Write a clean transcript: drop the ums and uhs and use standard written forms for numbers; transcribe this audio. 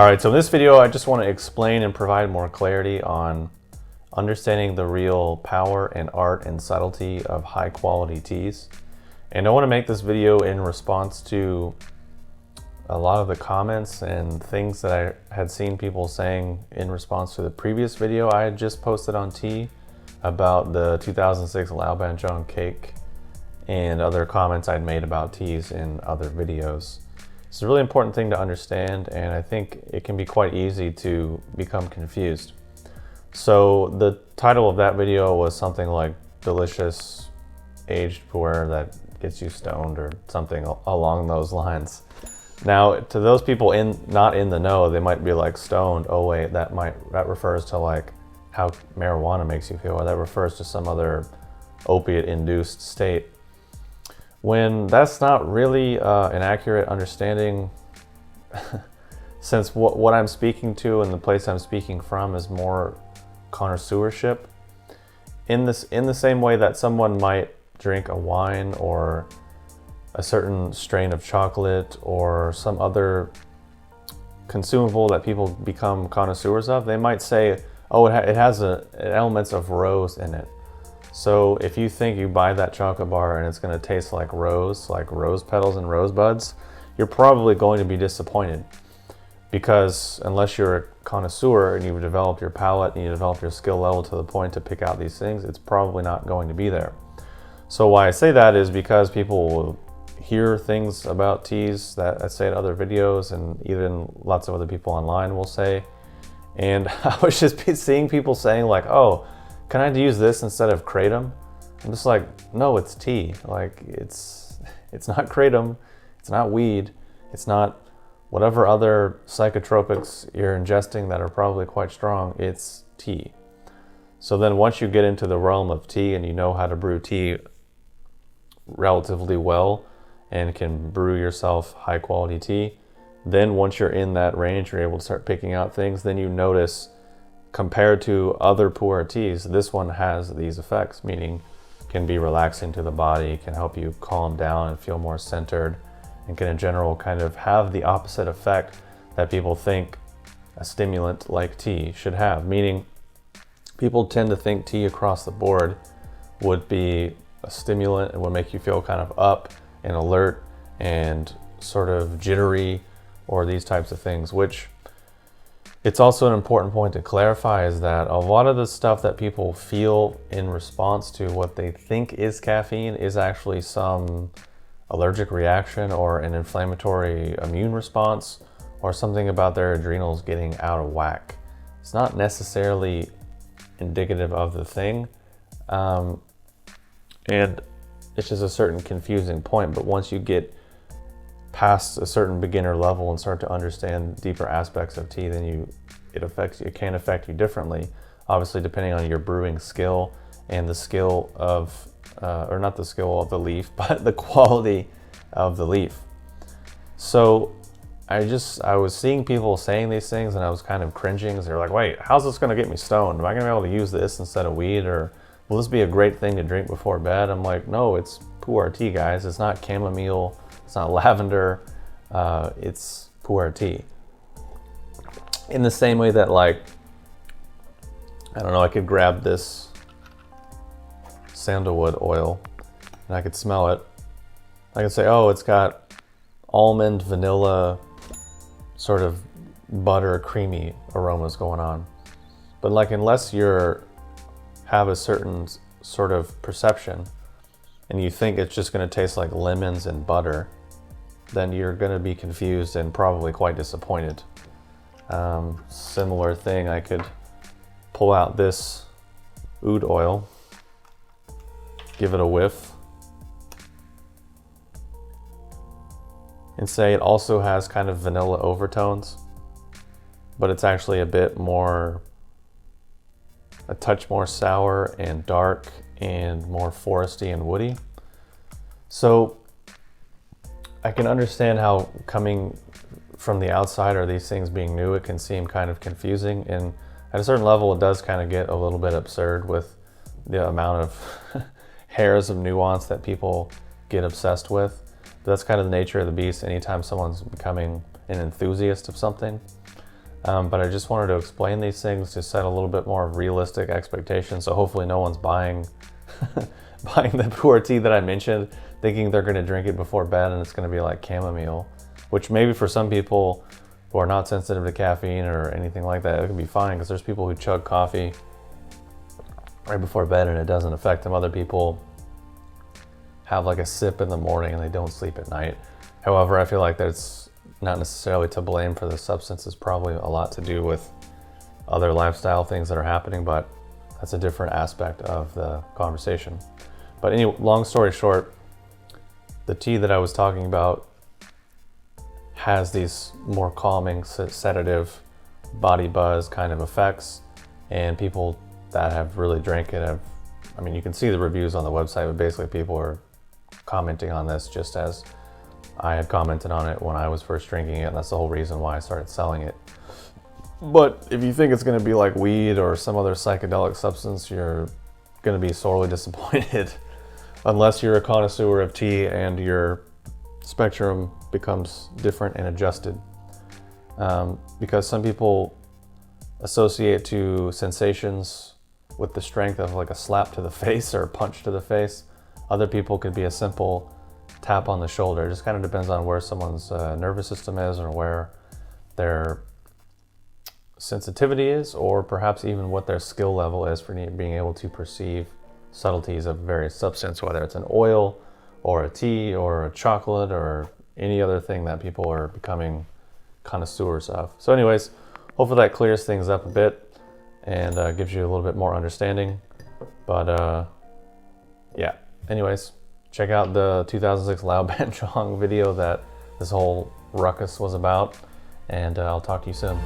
All right, so in this video, I just want to explain and provide more clarity on understanding the real power and art and subtlety of high quality teas. And I want to make this video in response to a lot of the comments and things that I had seen people saying in response to the previous video I had just posted on tea about the 2006 Lao Banzhong cake and other comments I'd made about teas in other videos. It's a really important thing to understand, and I think it can be quite easy to become confused. So the title of that video was something like delicious aged pu'er that gets you stoned or something along those lines. Now, to those people not in the know, they might be like, stoned, oh wait, that refers to like how marijuana makes you feel, or that refers to some other opiate induced state. When that's not really an accurate understanding, since what I'm speaking to and the place I'm speaking from is more connoisseurship. In the same way that someone might drink a wine or a certain strain of chocolate or some other consumable that people become connoisseurs of, they might say, oh, it has elements of rose in it. So if you think you buy that chocolate bar and it's going to taste like rose petals and rose buds, you're probably going to be disappointed, because unless you're a connoisseur and you've developed your palate and you develop your skill level to the point to pick out these things, it's probably not going to be there. So why I say that is because people will hear things about teas that I say in other videos, and even lots of other people online will say. And I was just seeing people saying like, oh, can I use this instead of kratom? I'm just like, no, it's tea. Like it's not kratom, it's not weed, it's not whatever other psychotropics you're ingesting that are probably quite strong, it's tea. So then once you get into the realm of tea and you know how to brew tea relatively well and can brew yourself high quality tea, then once you're in that range, you're able to start picking out things, then you notice, compared to other pu'er teas, this one has these effects, meaning can be relaxing to the body, can help you calm down and feel more centered, and can in general kind of have the opposite effect that people think a stimulant like tea should have. Meaning people tend to think tea across the board would be a stimulant and would make you feel kind of up and alert and sort of jittery or these types of things, which it's also an important point to clarify, is that a lot of the stuff that people feel in response to what they think is caffeine is actually some allergic reaction or an inflammatory immune response or something about their adrenals getting out of whack. It's not necessarily indicative of the thing. And it's just a certain confusing point, but once you get past a certain beginner level and start to understand deeper aspects of tea, then it can affect you differently, obviously depending on your brewing skill and the skill of or not the skill of the leaf, but the quality of the leaf. So I was seeing people saying these things and I was kind of cringing, because they're like, wait, how's this going to get me stoned? Am I going to be able to use this instead of weed, or will this be a great thing to drink before bed? I'm like, no, it's pu'er tea, guys. It's not chamomile, it's not lavender, it's pu'er tea. In the same way that, like, I don't know, I could grab this sandalwood oil and I could smell it. I could say, oh, it's got almond, vanilla, sort of butter, creamy aromas going on. But like, unless you have a certain sort of perception and you think it's just going to taste like lemons and butter, then you're going to be confused and probably quite disappointed. Similar thing, I could pull out this oud oil, give it a whiff, and say it also has kind of vanilla overtones, but it's actually a touch more sour and dark and more foresty and woody. So I can understand how, coming from the outsider, these things being new, it can seem kind of confusing, and at a certain level it does kind of get a little bit absurd with the amount of hairs of nuance that people get obsessed with. But that's kind of the nature of the beast anytime someone's becoming an enthusiast of something. But I just wanted to explain these things to set a little bit more realistic expectations. So hopefully no one's buying buying the pu'er tea that I mentioned, thinking they're going to drink it before bed and it's going to be like chamomile, which maybe for some people who are not sensitive to caffeine or anything like that, it can be fine, because there's people who chug coffee right before bed and it doesn't affect them. Other people have like a sip in the morning and they don't sleep at night. However, I feel like that's not necessarily to blame for the substance. It's probably a lot to do with other lifestyle things that are happening, but that's a different aspect of the conversation. But anyway, long story short, the tea that I was talking about has these more calming, sedative, body buzz kind of effects, and people that have really drank it have, I mean, you can see the reviews on the website, but basically people are commenting on this just as I had commented on it when I was first drinking it, and that's the whole reason why I started selling it. But if you think it's going to be like weed or some other psychedelic substance, you're going to be sorely disappointed unless you're a connoisseur of tea and your spectrum becomes different and adjusted. Because some people associate to sensations with the strength of like a slap to the face or a punch to the face. Other people could be a simple tap on the shoulder. It just kind of depends on where someone's nervous system is or where their sensitivity is, or perhaps even what their skill level is for being able to perceive subtleties of various substance, whether it's an oil or a tea or a chocolate or any other thing that people are becoming connoisseurs of. So anyways, hopefully that clears things up a bit and gives you a little bit more understanding. But yeah, anyways, check out the 2006 Lao Ban Chong video that this whole ruckus was about, and I'll talk to you soon.